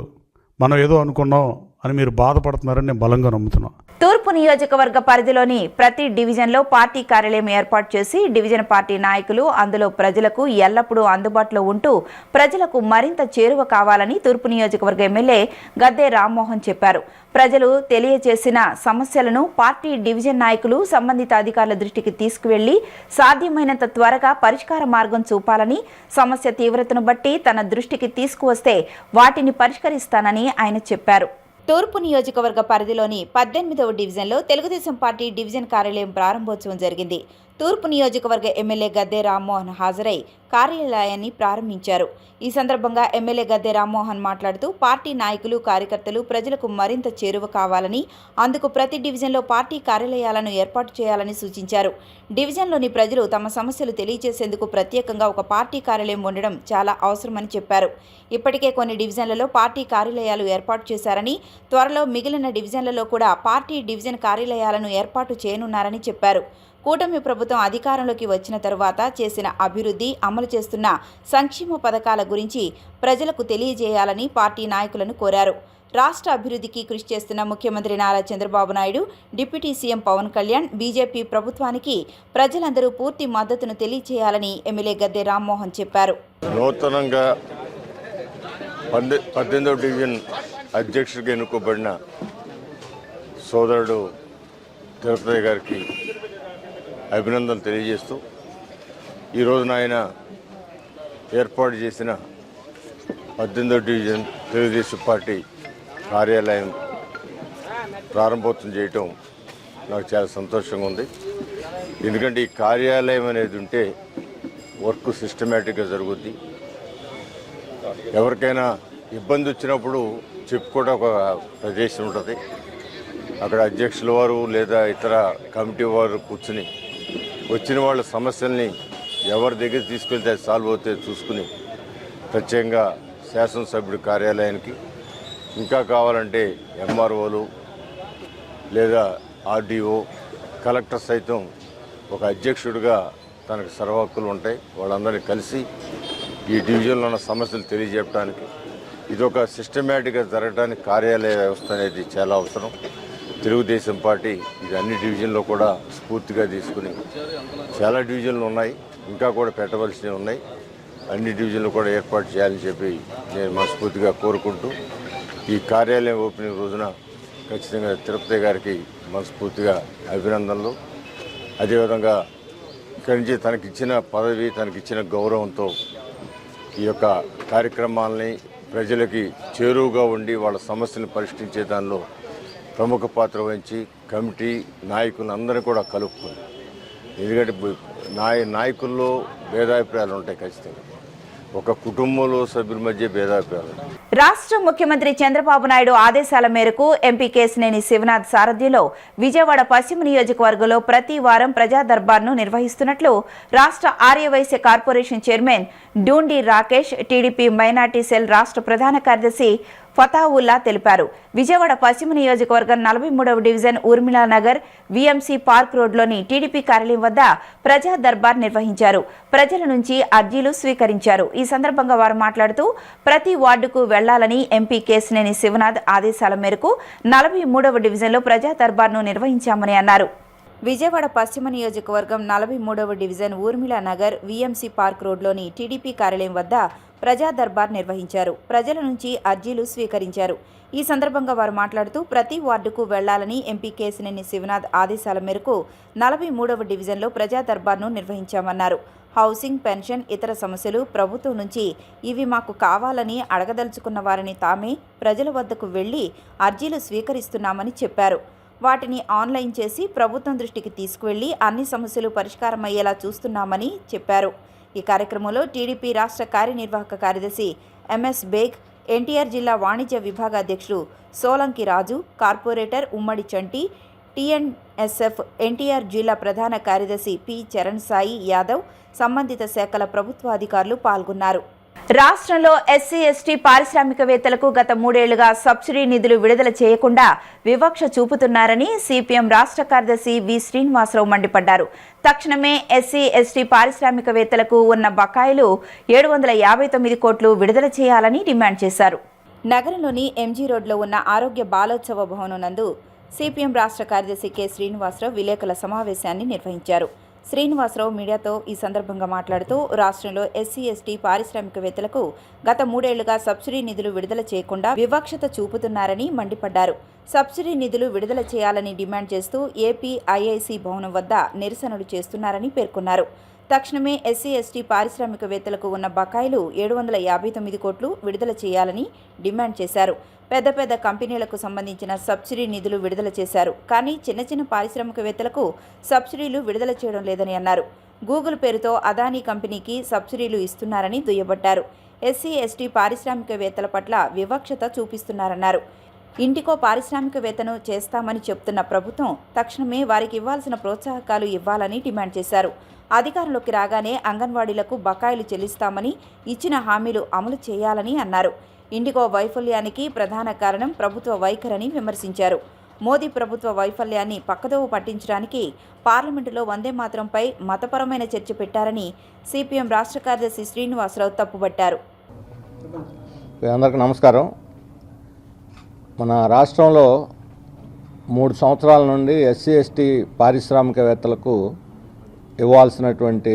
మనం ఏదో అనుకున్నాం అని మీరు బాధపడుతున్నారని నేను బలంగా నమ్ముతున్నాను. తూర్పు నియోజకవర్గ పరిధిలోని ప్రతి డివిజన్లో పార్టీ కార్యాలయం ఏర్పాటు చేసి డివిజన్ పార్టీ నాయకులు అందులో ప్రజలకు ఎల్లప్పుడూ అందుబాటులో ఉంటూ ప్రజలకు మరింత చేరువ కావాలని తూర్పు నియోజకవర్గ ఎమ్మెల్యే గద్దె రామ్మోహన్ చెప్పారు. ప్రజలు తెలియజేసిన సమస్యలను పార్టీ డివిజన్ నాయకులు సంబంధిత అధికారుల దృష్టికి తీసుకువెళ్లి సాధ్యమైనంత త్వరగా పరిష్కార మార్గం చూపాలని, సమస్య తీవ్రతను బట్టి తన దృష్టికి తీసుకువస్తే వాటిని పరిష్కరిస్తానని ఆయన చెప్పారు. తూర్పు నియోజకవర్గ పరిధిలోని 18వ డివిజన్లో తెలుగుదేశం పార్టీ డివిజన్ కార్యాలయం ప్రారంభోత్సవం జరిగింది. తూర్పు నియోజకవర్గ ఎమ్మెల్యే గద్దె రామ్మోహన్ హాజరై కార్యాలయాన్ని ప్రారంభించారు. ఈ సందర్భంగా ఎమ్మెల్యే గద్దె రామ్మోహన్ మాట్లాడుతూ పార్టీ నాయకులు, కార్యకర్తలు ప్రజలకు మరింత చేరువ కావాలని, అందుకు ప్రతి డివిజన్లో పార్టీ కార్యాలయాలను ఏర్పాటు చేయాలని సూచించారు. డివిజన్లోని ప్రజలు తమ సమస్యలు తెలియజేసేందుకు ప్రత్యేకంగా ఒక పార్టీ కార్యాలయం ఉండడం చాలా అవసరమని చెప్పారు. ఇప్పటికే కొన్ని డివిజన్లలో పార్టీ కార్యాలయాలు ఏర్పాటు చేశారని, త్వరలో మిగిలిన డివిజన్లలో కూడా పార్టీ డివిజన్ కార్యాలయాలను ఏర్పాటు చేయనున్నారని చెప్పారు. కూటమి ప్రభుత్వం అధికారంలోకి వచ్చిన తరువాత చేసిన అభివృద్ధి, అమలు చేస్తున్న సంక్షేమ పథకాల గురించి ప్రజలకు తెలియజేయాలని పార్టీ నాయకులను కోరారు. రాష్ట్ర అభివృద్ధికి కృషి చేస్తున్న ముఖ్యమంత్రి Nara Chandrababu Naidu, deputy CM Pawan Kalyan, BJP ప్రభుత్వానికి ప్రజలందరూ పూర్తి మద్దతును తెలియజేయాలని ఎమ్మెల్యే గద్దె రామ్మోహన్ చెప్పారు. నూతనంగా 18వ డివిజన్ అధ్యక్షుడిగా ఎన్నుకోబడిన సోదరుడు తిరుపతి గారికి అభినందనలు తెలియజేస్తూ, ఈ రోజున ఆయన ఏర్పాటు చేసిన 18వ డివిజన్ తెలుగుదేశం పార్టీ కార్యాలయం ప్రారంభోత్సవం చేయటం నాకు చాలా సంతోషంగా ఉంది. ఎందుకంటే ఈ కార్యాలయం అనేది ఉంటే వర్క్ సిస్టమేటిక్గా జరుగుద్ది. ఎవరికైనా ఇబ్బంది వచ్చినప్పుడు చెప్పుకోవడం ఒక ప్రదేశం ఉంటుంది. అక్కడ అధ్యక్షుల వారు లేదా ఇతర కమిటీ వారు కూర్చుని వచ్చిన వాళ్ళ సమస్యల్ని ఎవరి దగ్గర తీసుకెళ్తే అది సాల్వ్ అవుతే చూసుకుని ప్రత్యేకంగా శాసనసభ్యుడి కార్యాలయానికి, ఇంకా కావాలంటే ఎంఆర్ఓలు లేదా ఆర్డీఓ, కలెక్టర్ సైతం ఒక అధ్యక్షుడిగా తనకు సర్వహక్కులు ఉంటాయి. వాళ్ళందరినీ కలిసి ఈ డివిజన్లో ఉన్న సమస్యలు తెలియజెప్పడానికి, ఇదొక సిస్టమేటిక్గా జరగడానికి కార్యాలయ వ్యవస్థ అనేది చాలా అవసరం. తెలుగుదేశం పార్టీ ఇది అన్ని డివిజన్లో కూడా స్ఫూర్తిగా తీసుకుని, చాలా డివిజన్లు ఉన్నాయి, ఇంకా కూడా పెట్టవలసినవి ఉన్నాయి, అన్ని డివిజన్లు కూడా ఏర్పాటు చేయాలని చెప్పి నేను మనస్ఫూర్తిగా కోరుకుంటూ, ఈ కార్యాలయం ఓపెనింగ్ రోజున ఖచ్చితంగా తిరుపతి గారికి మనస్ఫూర్తిగా అభినందనలు. అదేవిధంగా ఇక్కడి నుంచి తనకిచ్చిన పదవి, తనకిచ్చిన గౌరవంతో ఈ యొక్క కార్యక్రమాలని ప్రజలకి చేరువుగా ఉండి వాళ్ళ సమస్యలను పరిష్కరించే దానిలో ప్రముఖ పాత్ర వహించి కమిటీ నాయకులు అందరూ కూడా కలుపుకుంది. ఎందుకంటే నాయకుల్లో భేదాభిప్రాయాలు ఉంటాయి ఖచ్చితంగా. ఒక కుటుంబంలో సభ్యుల మధ్య భేదాభిప్రాయాలు. రాష్ట్ర ముఖ్యమంత్రి చంద్రబాబు నాయుడు ఆదేశాల మేరకు ఎంపీ కేశినేని శివనాథ్ సారథ్యంలో విజయవాడ పశ్చిమ నియోజకవర్గంలో ప్రతి వారం ప్రజా దర్బార్ను నిర్వహిస్తున్నట్లు రాష్ట్ర ఆర్యవైశ్య corporation chairman Dundi Rakesh, TDP minority cell రాష్ట్ర ప్రధాన కార్యదర్శి ఫతావుల్లా తెలిపారు. విజయవాడ పశ్చిమ నియోజకవర్గం 43వ division Urmila Nagar VMC park రోడ్లోని టీడీపీ కార్యాలయం వద్ద ప్రజా దర్బార్ నిర్వహించారు. ప్రజల నుంచి అర్జీలు స్వీకరించారు. ఈ సందర్భంగా వారు మాట్లాడుతూ ప్రతి వార్డుకు వెళ్లాలని ఎంపీ కేశినేని శివనాథ్ ఆదేశాల మేరకు 43వ డివిజన్లో ప్రజా దర్బార్ను నిర్వహించామని అన్నారు. విజయవాడ పశ్చిమ నియోజకవర్గం 43వ division Urmila Nagar VMC park రోడ్లోని టీడీపీ కార్యాలయం వద్ద ప్రజా దర్బార్ నిర్వహించారు. ప్రజల నుంచి అర్జీలు స్వీకరించారు. ఈ సందర్భంగా వారు మాట్లాడుతూ ప్రతి వార్డుకు వెళ్లాలని ఎంపీ కేశినేని శివనాథ్ ఆదేశాల మేరకు 43వ డివిజన్లో ప్రజా దర్బార్ను నిర్వహించామన్నారు. హౌసింగ్, పెన్షన్, ఇతర సమస్యలు ప్రభుత్వం నుంచి ఇవి మాకు కావాలని అడగదలుచుకున్న వారిని తామే ప్రజల వద్దకు వెళ్లి అర్జీలు స్వీకరిస్తున్నామని చెప్పారు. వాటిని ఆన్లైన్ చేసి ప్రభుత్వం దృష్టికి తీసుకువెళ్లి అన్ని సమస్యలు పరిష్కారమయ్యేలా చూస్తున్నామని చెప్పారు. ఈ కార్యక్రమంలో టీడీపీ రాష్ట్ర కార్యనిర్వాహక కార్యదర్శి ఎంఎస్ బేగ్, ఎన్టీఆర్ జిల్లా వాణిజ్య విభాగ అధ్యక్షుడు సోలంకి రాజు, కార్పొరేటర్ ఉమ్మడి చంటి, టీఎన్ఎస్ఎఫ్ ఎన్టీఆర్ జిల్లా ప్రధాన కార్యదర్శి పి చరణ్ సాయి యాదవ్, సంబంధిత శాఖల ప్రభుత్వ అధికారులు పాల్గొన్నారు. రాష్ట్రంలో ఎస్సీ, ఎస్టీ పారిశ్రామికవేత్తలకు గత 3 ఏళ్లుగా సబ్సిడీ నిధులు విడుదల చేయకుండా వివక్ష చూపుతున్నారని సిపిఎం రాష్ట్ర కార్యదర్శి వి శ్రీనివాసరావు మండిపడ్డారు. తక్షణమే ఎస్సీ, ఎస్టీ పారిశ్రామికవేత్తలకు ఉన్న బకాయిలు 759 కోట్లు విడుదల చేయాలని డిమాండ్ చేశారు. నగరంలోని ఎంజీ రోడ్లో ఉన్న ఆరోగ్య బాలోత్సవ భవనం నందు సిపిఎం రాష్ట్ర కార్యదర్శి కె శ్రీనివాసరావు విలేకరుల సమావేశాన్ని నిర్వహించారు. శ్రీనివాసరావు మీడియాతో ఈ సందర్భంగా మాట్లాడుతూ రాష్ట్రంలో ఎస్సీ, ఎస్టీ పారిశ్రామికవేత్తలకు గత 3 ఏళ్లుగా సబ్సిడీ నిధులు విడుదల చేయకుండా వివక్షత చూపుతున్నారని మండిపడ్డారు. సబ్సిడీ నిధులు విడుదల చేయాలని డిమాండ్ చేస్తూ ఏపీ ఐఐసి భవనం వద్ద నిరసనలు చేస్తున్నారని పేర్కొన్నారు. తక్షణమే ఎస్సీ, ఎస్టీ పారిశ్రామికవేత్తలకు ఉన్న బకాయిలు 759 కోట్లు విడుదల చేయాలని డిమాండ్ చేశారు. పెద్ద పెద్ద కంపెనీలకు సంబంధించిన సబ్సిడీ నిధులు విడుదల చేశారు. కానీ చిన్న చిన్న పారిశ్రామికవేత్తలకు సబ్సిడీలు విడుదల చేయడం లేదని అన్నారు. గూగుల్ పేరుతో అదానీ కంపెనీకి సబ్సిడీలు ఇస్తున్నారని దుయ్యబట్టారు. ఎస్సీ, ఎస్టీ పారిశ్రామికవేత్తల పట్ల వివక్షత చూపిస్తున్నారన్నారు. ఇంటికో పారిశ్రామికవేత్తను చేస్తామని చెప్తున్న ప్రభుత్వం తక్షణమే వారికి ఇవ్వాల్సిన ప్రోత్సాహకాలు ఇవ్వాలని డిమాండ్ చేశారు. అధికారంలోకి రాగానే అంగన్వాడీలకు బకాయిలు చెల్లిస్తామని ఇచ్చిన హామీలు అమలు చేయాలని అన్నారు. ఇండిగో వైఫల్యానికి ప్రధాన కారణం ప్రభుత్వ వైఖరని విమర్శించారు. మోదీ ప్రభుత్వ వైఫల్యాన్ని పక్కదోవ పట్టించడానికి పార్లమెంటులో వందే మాతరంపై మతపరమైన చర్చ పెట్టారని సిపిఎం రాష్ట్ర కార్యదర్శి శ్రీనివాసరావు తప్పుబట్టారు. అందరికీ నమస్కారం. మన రాష్ట్రంలో 3 సంవత్సరాల నుండి ఎస్సీ, ఎస్టీ పారిశ్రామికవేత్తలకు ఇవ్వాల్సినటువంటి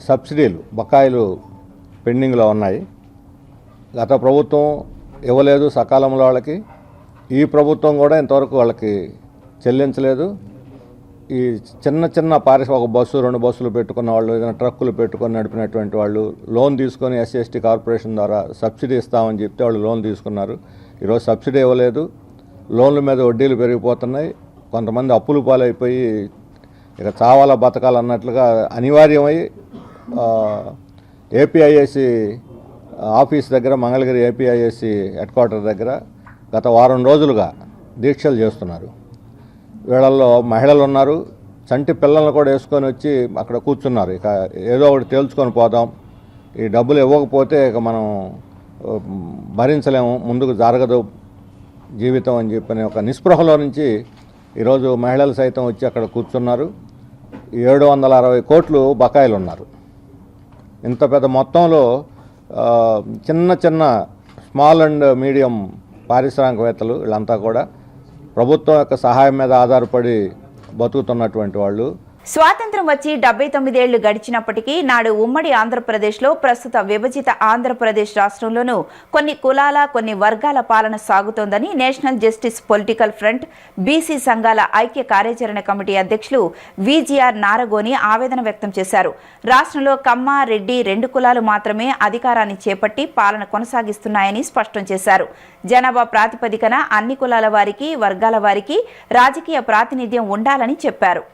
సబ్సిడీలు బకాయిలు పెండింగ్లో ఉన్నాయి. గత ప్రభుత్వం ఇవ్వలేదు సకాలంలో వాళ్ళకి. ఈ ప్రభుత్వం కూడా ఇంతవరకు వాళ్ళకి చెల్లించలేదు. ఈ చిన్న ఒక బస్సు 2 బస్సులు పెట్టుకున్న వాళ్ళు, ఏదైనా ట్రక్కులు పెట్టుకొని నడిపినటువంటి వాళ్ళు లోన్ తీసుకొని ఎస్సీ కార్పొరేషన్ ద్వారా సబ్సిడీ ఇస్తామని చెప్తే వాళ్ళు లోన్ తీసుకున్నారు. ఈరోజు సబ్సిడీ ఇవ్వలేదు, లోన్ల మీద వడ్డీలు పెరిగిపోతున్నాయి. కొంతమంది అప్పులు పాలైపోయి ఇక చావాలా బతకాలన్నట్లుగా అనివార్యమై ఏపీఐఏసి ఆఫీస్ దగ్గర, మంగళగిరి ఏపీఐఏసి హెడ్ క్వార్టర్ దగ్గర గత వారం రోజులుగా దీక్షలు చేస్తున్నారు. వీళ్ళల్లో మహిళలు ఉన్నారు, చంటి పిల్లలను కూడా వేసుకొని వచ్చి అక్కడ కూర్చున్నారు. ఇక ఏదో ఒకటి తేల్చుకొని పోదాం, ఈ డబ్బులు ఇవ్వకపోతే ఇక మనం భరించలేము, ముందుకు జరగదు జీవితం అని చెప్పని ఒక నిస్పృహలో నుంచి ఈరోజు మహిళలు సైతం వచ్చి అక్కడ కూర్చున్నారు. 760 కోట్లు బకాయిలు ఉన్నారు. ఇంత పెద్ద మొత్తంలో చిన్న స్మాల్ అండ్ మీడియం పారిశ్రామికవేత్తలు వీళ్ళంతా కూడా ప్రభుత్వం యొక్క సహాయం మీద ఆధారపడి బతుకుతున్నటువంటి వాళ్ళు. స్వాతంత్రం వచ్చి 79 ఏళ్లు గడిచినప్పటికీ నాడు ఉమ్మడి ఆంధ్రప్రదేశ్లో ప్రస్తుత విభజిత ఆంధ్రప్రదేశ్ రాష్ట్రంలోనూ కొన్ని కులాల, కొన్ని వర్గాల పాలన సాగుతోందని national justice political front BC సంఘాల ఐక్య కార్యాచరణ కమిటీ అధ్యక్షులు విజిఆర్ నారగోని ఆవేదన వ్యక్తం చేశారు. రాష్ట్రంలో కమ్మ, రెడ్డి 2 కులాలు మాత్రమే అధికారాన్ని చేపట్టి పాలన కొనసాగిస్తున్నాయని స్పష్టం చేశారు. జనాభా ప్రాతిపదికన అన్ని కులాల వారికి, వర్గాల వారికి రాజకీయ ప్రాతినిధ్యం ఉండాలని చెప్పారు.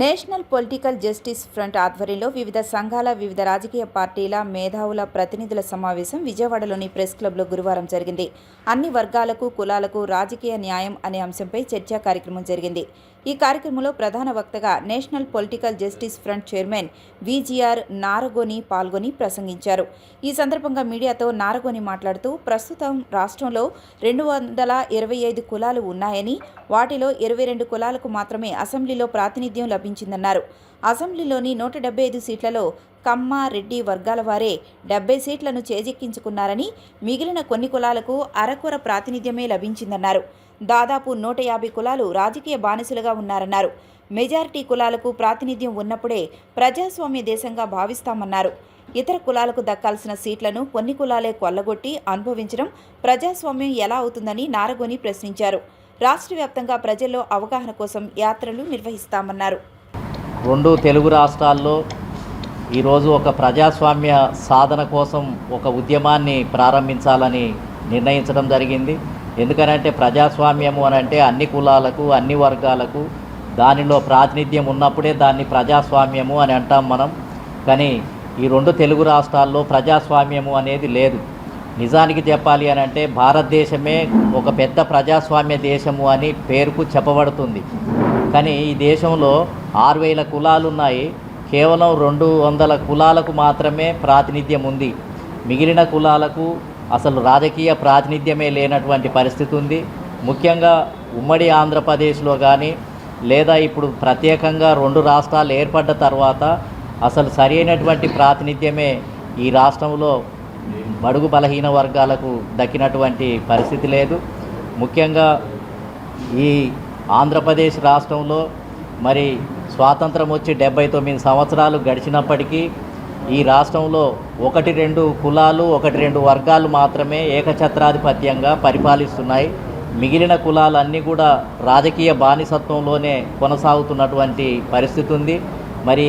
నేషనల్ పొలిటికల్ జస్టిస్ ఫ్రంట్ ఆధ్వర్యంలో వివిధ సంఘాల, వివిధ రాజకీయ పార్టీల మేధావుల ప్రతినిధుల సమావేశం విజయవాడలోని ప్రెస్ క్లబ్లో గురువారం జరిగింది. అన్ని వర్గాలకు, కులాలకు రాజకీయ న్యాయం అనే అంశంపై చర్చా కార్యక్రమం జరిగింది. ఈ కార్యక్రమంలో ప్రధాన వక్తగా national political justice front chairman VGR Naragoni పాల్గొని ప్రసంగించారు. ఈ సందర్భంగా మీడియాతో నారగోని మాట్లాడుతూ ప్రస్తుతం రాష్ట్రంలో 225 కులాలు ఉన్నాయని, వాటిలో 22 కులాలకు మాత్రమే అసెంబ్లీలో ప్రాతినిధ్యం లభించిందన్నారు. అసెంబ్లీలోని 175 సీట్లలో కమ్మ, రెడ్డి వర్గాల వారే 70 సీట్లను చేజిక్కించుకున్నారని, మిగిలిన కొన్ని కులాలకు అరకొర ప్రాతినిధ్యమే లభించిందన్నారు. దాదాపు 150 కులాలు రాజకీయ బానిసలుగా ఉన్నారన్నారు. మెజారిటీ కులాలకు ప్రాతినిధ్యం ఉన్నప్పుడే ప్రజాస్వామ్య దేశంగా భావిస్తామన్నారు. ఇతర కులాలకు దక్కాల్సిన సీట్లను కొన్ని కులాలే కొల్లగొట్టి అనుభవించడం ప్రజాస్వామ్యం ఎలా అవుతుందని నారగోని ప్రశ్నించారు. రాష్ట్ర వ్యాప్తంగా ప్రజల్లో అవగాహన కోసం యాత్రలు నిర్వహిస్తామన్నారు. 2 తెలుగు రాష్ట్రాల్లో ఈరోజు ఒక ప్రజాస్వామ్య సాధన కోసం ఒక ఉద్యమాన్ని ప్రారంభించాలని నిర్ణయించడం జరిగింది. ఎందుకనంటే ప్రజాస్వామ్యము అనంటే అన్ని కులాలకు, అన్ని వర్గాలకు దానిలో ప్రాతినిధ్యం ఉన్నప్పుడే దాన్ని ప్రజాస్వామ్యము అని అంటాం మనం. కానీ ఈ 2 తెలుగు రాష్ట్రాల్లో ప్రజాస్వామ్యము అనేది లేదు. నిజానికి చెప్పాలి అని అంటే భారతదేశమే ఒక పెద్ద ప్రజాస్వామ్య దేశము అని పేరుకు చెప్పబడుతుంది. కానీ ఈ దేశంలో 6000 కులాలు ఉన్నాయి. కేవలం 200 కులాలకు మాత్రమే ప్రాతినిధ్యం ఉంది. మిగిలిన కులాలకు అసలు రాజకీయ ప్రాతినిధ్యమే లేనటువంటి పరిస్థితి ఉంది. ముఖ్యంగా ఉమ్మడి ఆంధ్రప్రదేశ్లో కానీ లేదా ఇప్పుడు ప్రత్యేకంగా 2 రాష్ట్రాలు ఏర్పడ్డ తర్వాత అసలు సరైనటువంటి ప్రాతినిధ్యమే ఈ రాష్ట్రంలో బడుగు బలహీన వర్గాలకు దక్కినటువంటి పరిస్థితి లేదు. ముఖ్యంగా ఈ ఆంధ్రప్రదేశ్ రాష్ట్రంలో మరి స్వాతంత్రం వచ్చి 79 సంవత్సరాలు గడిచినప్పటికీ ఈ రాష్ట్రంలో 1-2 కులాలు, 1-2 వర్గాలు మాత్రమే ఏకఛత్రాధిపత్యంగా పరిపాలిస్తున్నాయి. మిగిలిన కులాలన్నీ కూడా రాజకీయ బానిసత్వంలోనే కొనసాగుతున్నటువంటి పరిస్థితి ఉంది. మరి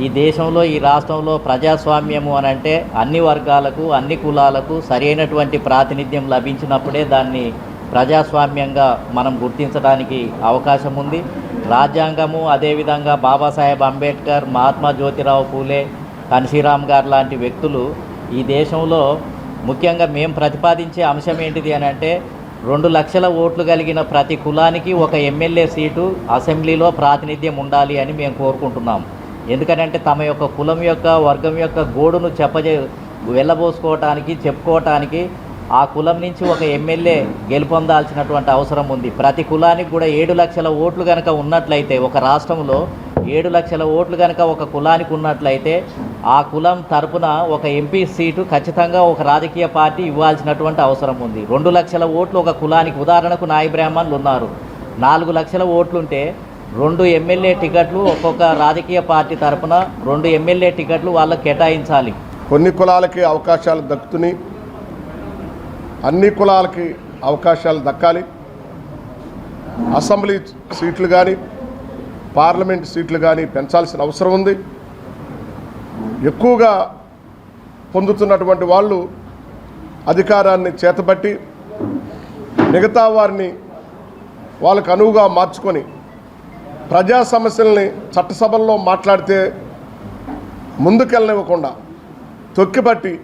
ఈ దేశంలో, ఈ రాష్ట్రంలో ప్రజాస్వామ్యము అని అంటే అన్ని వర్గాలకు, అన్ని కులాలకు సరైనటువంటి ప్రాతినిధ్యం లభించినప్పుడే దాన్ని ప్రజాస్వామ్యంగా మనం గుర్తించడానికి అవకాశం ఉంది. రాజ్యాంగము, అదేవిధంగా బాబాసాహెబ్ అంబేద్కర్, మహాత్మా జ్యోతిరావు పూలే, కన్షీరామ్ గారు లాంటి వ్యక్తులు ఈ దేశంలో ముఖ్యంగా మేము ప్రతిపాదించే అంశం ఏంటిది అని అంటే 2 లక్షల ఓట్లు కలిగిన ప్రతి కులానికి ఒక ఎమ్మెల్యే సీటు అసెంబ్లీలో ప్రాతినిధ్యం ఉండాలి అని మేము కోరుకుంటున్నాం. ఎందుకంటే తమ యొక్క కులం యొక్క, వర్గం యొక్క గోడును వెళ్ళబోసుకోవటానికి, చెప్పుకోవటానికి ఆ కులం నుంచి ఒక ఎమ్మెల్యే గెలుపొందాల్సినటువంటి అవసరం ఉంది. ప్రతి కులానికి కూడా 7 లక్షల ఓట్లు కనుక ఉన్నట్లయితే, ఒక రాష్ట్రంలో 7 లక్షల ఓట్లు కనుక ఒక కులానికి ఉన్నట్లయితే ఆ కులం తరపున ఒక ఎంపీ సీటు ఖచ్చితంగా ఒక రాజకీయ పార్టీ ఇవ్వాల్సినటువంటి అవసరం ఉంది. 2 లక్షల ఓట్లు ఒక కులానికి, ఉదాహరణకు నాయి బ్రాహ్మణులు ఉన్నారు, 4 లక్షల ఓట్లుంటే 2 ఎమ్మెల్యే టికెట్లు ఒక్కొక్క రాజకీయ పార్టీ తరపున 2 ఎమ్మెల్యే టికెట్లు వాళ్ళకు కేటాయించాలి. కొన్ని కులాలకి అవకాశాలు దక్కుతున్నాయి, అన్ని కులాలకి అవకాశాలు దక్కాలి. అసెంబ్లీ సీట్లు కానీ పార్లమెంట్ సీట్లు కానీ పెంచాల్సిన అవసరం ఉంది. ఎక్కువగా పొందుతున్నటువంటి వాళ్ళు అధికారాన్ని చేతబట్టి మిగతా వారిని వాళ్ళకు అనువుగా మార్చుకొని ప్రజా సమస్యల్ని చట్టసభల్లో మాట్లాడితే ముందుకెళ్ళనివ్వకుండా తొక్కిపట్టి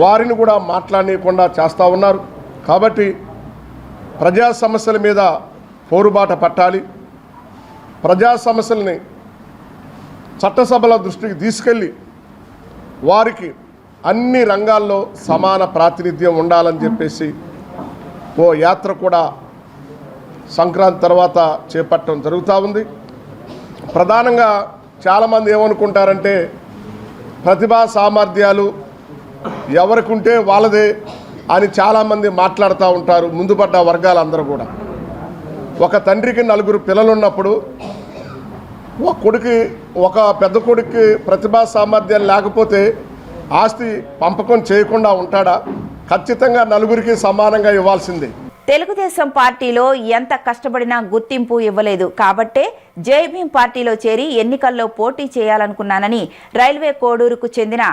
వారిని కూడా మాట్లాడనీయకుండా చేస్తూ ఉన్నారు. కాబట్టి ప్రజా సమస్యల మీద పోరుబాట పట్టాలి. ప్రజా సమస్యల్ని చట్టసభల దృష్టికి తీసుకెళ్ళి వారికి అన్ని రంగాల్లో సమాన ప్రాతినిధ్యం ఉండాలని చెప్పేసి ఓ యాత్ర కూడా సంక్రాంతి తర్వాత చేపట్టడం జరుగుతూ ఉంది. ప్రధానంగా చాలామంది ఏమనుకుంటారంటే ప్రతిభా సామర్థ్యాలు ఎవరికి ఉంటే వాళ్ళదే అని చాలామంది మాట్లాడుతూ ఉంటారు. ముందుపడ్డ వర్గాలందరూ కూడా ఒక తండ్రికి 4 పిల్లలు ఉన్నప్పుడు ఒక పెద్ద కొడుక్కి ప్రతిభా సామర్థ్యాలు లేకపోతే ఆస్తి పంపకం చేయకుండా ఉంటాడా? ఖచ్చితంగా 4కి సమానంగా ఇవ్వాల్సిందే. తెలుగుదేశం పార్టీలో ఎంత కష్టపడినా గుర్తింపు ఇవ్వలేదు కాబట్టే జై భీం పార్టీలో చేరి ఎన్నికల్లో పోటీ చేయాలనుకున్నానని రైల్వే కోడూరుకు చెందిన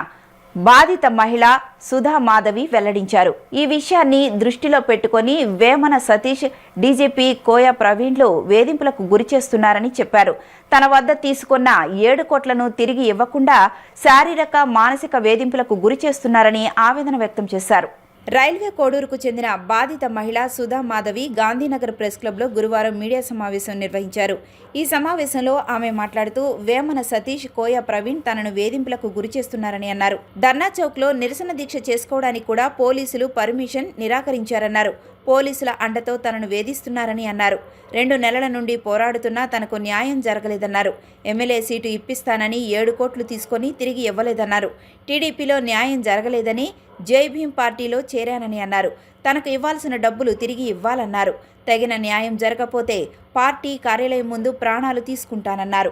బాధిత మహిళ సుధా మాధవి వెల్లడించారు. ఈ విషయాన్ని దృష్టిలో పెట్టుకుని వేమన సతీష్, డీజీపీ కోయ ప్రవీణ్లు వేధింపులకు గురిచేస్తున్నారని చెప్పారు. తన వద్ద తీసుకున్న 7 కోట్లను తిరిగి ఇవ్వకుండా శారీరక, మానసిక వేధింపులకు గురిచేస్తున్నారని ఆవేదన వ్యక్తం చేశారు. రైల్వే కోడూరుకు చెందిన బాధిత మహిళ సుధా మాధవి గాంధీనగర్ ప్రెస్ క్లబ్లో గురువారం మీడియా సమావేశం నిర్వహించారు. ఈ సమావేశంలో ఆమె మాట్లాడుతూ వేమన సతీష్, కోయ ప్రవీణ్ తనను వేధింపులకు గురిచేస్తున్నారని అన్నారు. ధర్నా చౌక్లో నిరసన దీక్ష చేసుకోవడానికి కూడా పోలీసులు పర్మిషన్ నిరాకరించారన్నారు. పోలీసుల అండతో తనను వేధిస్తున్నారని అన్నారు. 2 నెలల నుండి పోరాడుతున్నా తనకు న్యాయం జరగలేదన్నారు. ఎమ్మెల్యే సీటు ఇప్పిస్తానని 7 కోట్లు తీసుకొని తిరిగి ఇవ్వలేదన్నారు. టీడీపీలో న్యాయం జరగలేదని జై భీం పార్టీలో చేరానని అన్నారు. తనకు ఇవ్వాల్సిన డబ్బులు తిరిగి ఇవ్వాలన్నారు. తగిన న్యాయం జరగకపోతే పార్టీ కార్యాలయం ముందు ప్రాణాలు తీసుకుంటానన్నారు.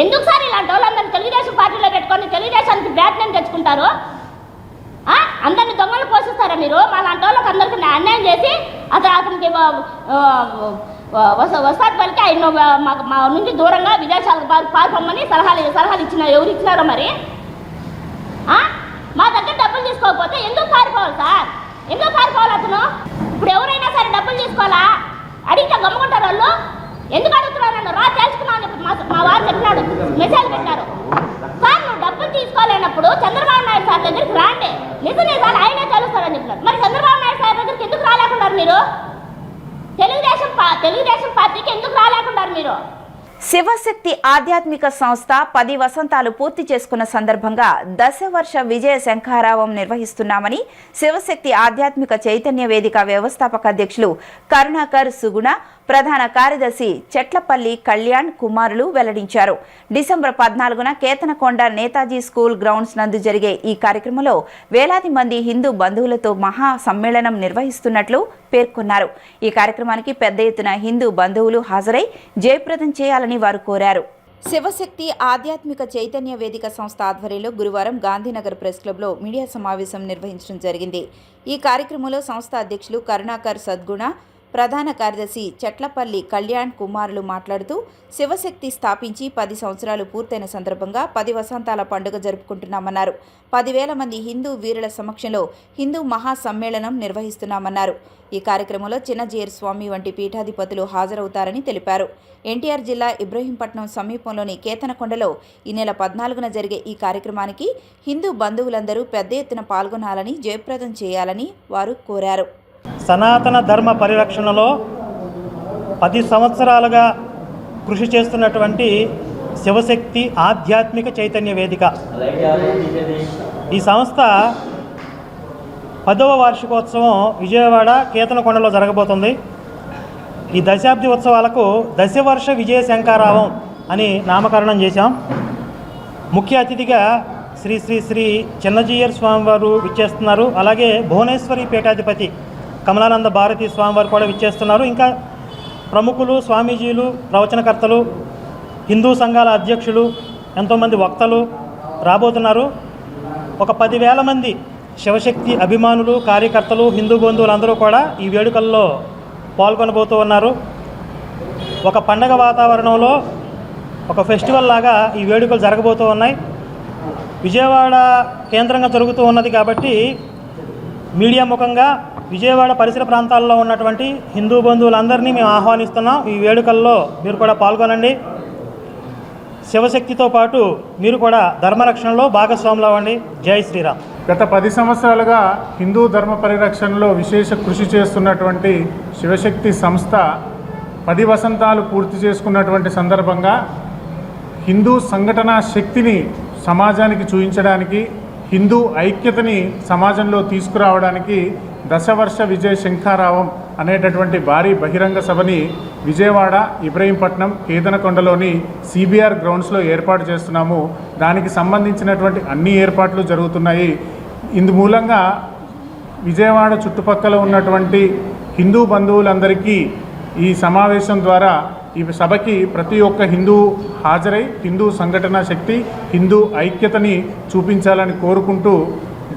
ఎందుకు సార్ ఇలాంటి వాళ్ళందరూ తెలుగుదేశం పార్టీలో పెట్టుకొని తెలుగుదేశానికి బ్యాట్ నేమ్ తెచ్చుకుంటారు? అందరిని దొంగలు పోషిస్తారా మీరు? మా లాంటి వాళ్ళకి అందరికీ అన్యాయం చేసి అతనికి వస్తాడు పలికి ఆయన మా నుంచి దూరంగా విదేశాలకు పారిపోమని సలహాలు ఇచ్చినారు. ఎవరు ఇచ్చినారో మరి? మా దగ్గర డబ్బులు తీసుకోకపోతే ఎందుకు పారిపోవాలి సార్? ఎందుకు పారిపోవాలి అతను? ఇప్పుడు ఎవరైనా సరే డబ్బులు తీసుకోవాలా? అడిగితే గమ్ముకుంటారు వాళ్ళు. ఎందుకు అడుగుతున్నారు? నన్ను రా తెలుసుకున్నాను అని చెప్పి మా వారు చెప్పినాడు, మెసేజ్ పెట్టారు. సార్ నువ్వు డబ్బులు తీసుకోలేనప్పుడు చంద్రబాబు నాయుడు సార్ దగ్గరికి రాండి, నిజాలు ఆయనే తెలుస్తారని చెప్పినారు. మరి చంద్రబాబు నాయుడు సార్ దగ్గరికి ఎందుకు రాలేకున్నారు మీరు? తెలుగుదేశం పార్టీకి ఎందుకు రాలేకున్నారు మీరు? శివశక్తి ఆధ్యాత్మిక సంస్థ 10 వసంతాలు పూర్తి చేసుకున్న సందర్భంగా దశవర్ష విజయ శంఖారావం నిర్వహిస్తున్నామని శివశక్తి ఆధ్యాత్మిక చైతన్య వేదిక వ్యవస్థాపక అధ్యక్షులు కరుణాకర్ సుగుణ, ప్రధాన కార్యదర్శి చెట్లపల్లి కళ్యాణ్ కుమారులు వెల్లడించారు. డిసెంబర్ 14న కేతనకొండ నేతాజీ స్కూల్ గ్రౌండ్స్ నందు జరిగే ఈ కార్యక్రమంలో వేలాది మంది హిందూ బంధువులతో మహా సమ్మేళనం నిర్వహిస్తున్నట్లు పేర్కొన్నారు. ఈ కార్యక్రమానికి పెద్ద ఎత్తున హిందూ బంధువులు హాజరై జయప్రదం చేయాలని వారు కోరారు. శివశక్తి ఆధ్యాత్మిక చైతన్య వేదిక సంస్థ ఆధ్వర్యంలో గురువారం గాంధీనగర్ ప్రెస్ క్లబ్లో మీడియా సమావేశం నిర్వహించడం జరిగింది. ఈ కార్యక్రమంలో సంస్థ అధ్యక్షులు కరుణాకర్ సద్గుణ, ప్రధాన కార్యదర్శి చెట్లపల్లి కళ్యాణ్ కుమారులు మాట్లాడుతూ శివశక్తి స్థాపించి 10 సంవత్సరాలు పూర్తయిన సందర్భంగా 10 వసంతాల పండుగ జరుపుకుంటున్నామన్నారు. 10,000 మంది హిందూ వీరుల సమక్షంలో హిందూ మహాసమ్మేళనం నిర్వహిస్తున్నామన్నారు. ఈ కార్యక్రమంలో చిన్నజీయర్ స్వామి వంటి పీఠాధిపతులు హాజరవుతారని తెలిపారు. ఎన్టీఆర్ జిల్లా ఇబ్రహీంపట్నం సమీపంలోని కేతనకొండలో ఈ నెల 14న జరిగే ఈ కార్యక్రమానికి హిందూ బంధువులందరూ పెద్ద ఎత్తున పాల్గొనాలని, జయప్రదం చేయాలని వారు కోరారు. సనాతన ధర్మ పరిరక్షణలో 10 సంవత్సరాలుగా కృషి చేస్తున్నటువంటి శివశక్తి ఆధ్యాత్మిక చైతన్య వేదిక, ఈ సంస్థ 10వ వార్షికోత్సవం విజయవాడ కేతనకొండలో జరగబోతుంది. ఈ దశాబ్ది ఉత్సవాలకు దశవర్ష విజయ శంఖారావం అని నామకరణం చేశాం. ముఖ్య అతిథిగా శ్రీ శ్రీ శ్రీ చిన్నజీయర్ స్వామివారు విచ్చేస్తున్నారు. అలాగే భువనేశ్వరి పీఠాధిపతి కమలానంద భారతీ స్వామివారు కూడా విచ్చేస్తున్నారు. ఇంకా ప్రముఖులు, స్వామీజీలు, ప్రవచనకర్తలు, హిందూ సంఘాల అధ్యక్షులు, ఎంతోమంది వక్తలు రాబోతున్నారు. ఒక 10,000 మంది శివశక్తి అభిమానులు, కార్యకర్తలు, హిందూ బంధువులందరూ కూడా ఈ వేడుకల్లో పాల్గొనబోతూ ఉన్నారు. ఒక పండగ వాతావరణంలో ఒక ఫెస్టివల్ లాగా ఈ వేడుకలు జరగబోతూ ఉన్నాయి. విజయవాడ కేంద్రంగా జరుగుతూ ఉన్నది కాబట్టి మీడియా ముఖంగా విజయవాడ పరిసర ప్రాంతాల్లో ఉన్నటువంటి హిందూ బంధువులందరినీ మేము ఆహ్వానిస్తున్నాం. ఈ వేడుకల్లో మీరు కూడా పాల్గొనండి. శివశక్తితో పాటు మీరు కూడా ధర్మరక్షణలో భాగస్వాములు అవ్వండి. జై శ్రీరామ్. గత 10 సంవత్సరాలుగా హిందూ ధర్మ పరిరక్షణలో విశేష కృషి చేస్తున్నటువంటి శివశక్తి సంస్థ 10 వసంతాలు పూర్తి చేసుకున్నటువంటి సందర్భంగా హిందూ సంఘటనా శక్తిని సమాజానికి చూపించడానికి, హిందూ ఐక్యతని సమాజంలో తీసుకురావడానికి దశవర్ష విజయ శంఖారావం అనేటటువంటి భారీ బహిరంగ సభని విజయవాడ, ఇబ్రహీంపట్నం, కేదనకొండలోని సిబిఆర్ గ్రౌండ్స్లో ఏర్పాటు చేస్తున్నాము. దానికి సంబంధించినటువంటి అన్ని ఏర్పాట్లు జరుగుతున్నాయి. ఇందు మూలంగా విజయవాడ చుట్టుపక్కల ఉన్నటువంటి హిందూ బంధువులందరికీ ఈ సమావేశం ద్వారా ఈ సభకి ప్రతి ఒక్క హిందూ హాజరై హిందూ సంఘటన శక్తి, హిందూ ఐక్యతని చూపించాలని కోరుకుంటూ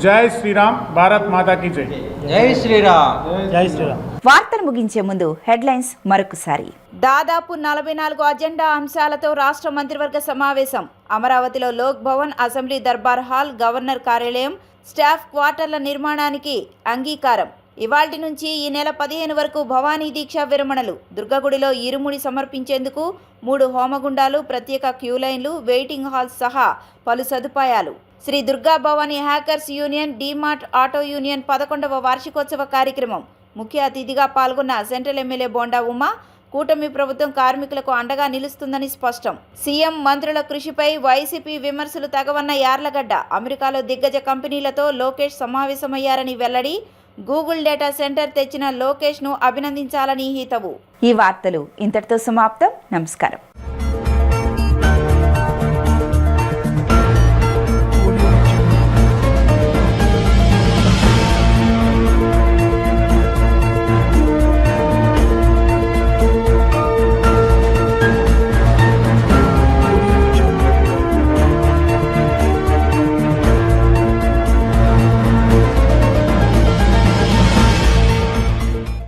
జై శ్రీరామ్, భారత్ మాతాకి జై. జై శ్రీరామ్. జై శ్రీరామ్. వార్తలు ముగించే ముందు హెడ్లైన్స్ మరొకసారి. దాదాపు 44 అజెండా అంశాలతో రాష్ట్ర మంత్రివర్గ సమావేశం. అమరావతిలో Lok Bhavan, assembly Darbar hall, governor కార్యాలయం, స్టాఫ్ క్వార్టర్ల నిర్మాణానికి అంగీకారం. ఇవాల్టి నుంచి ఈ నెల 15 వరకు భవానీ దీక్ష విరమణలు. దుర్గగుడిలో ఇరుముడి సమర్పించేందుకు 3 హోమగుండాలు, ప్రత్యేక క్యూలైన్లు, వెయిటింగ్ హాల్స్ సహా పలు సదుపాయాలు. Sri Durga Bhavani hawkers union, DMart auto union 11వ వార్షికోత్సవ కార్యక్రమం. ముఖ్య అతిథిగా పాల్గొన్న సెంట్రల్ ఎమ్మెల్యే బోండా ఉమా, కూటమి ప్రభుత్వం కార్మికులకు అండగా నిలుస్తుందని స్పష్టం. సీఎం మంత్రుల కృషిపై వైసీపీ విమర్శలు తగవన్న యార్లగడ్డ. అమెరికాలో దిగ్గజ కంపెనీలతో లోకేష్ సమావేశమయ్యారని వెల్లడి. గూగుల్ డేటా సెంటర్ తెచ్చిన లోకేష్ను అభినందించాలని హితవు. ఈ వార్తలు ఇంతటితో సమాప్తం. నమస్కారం.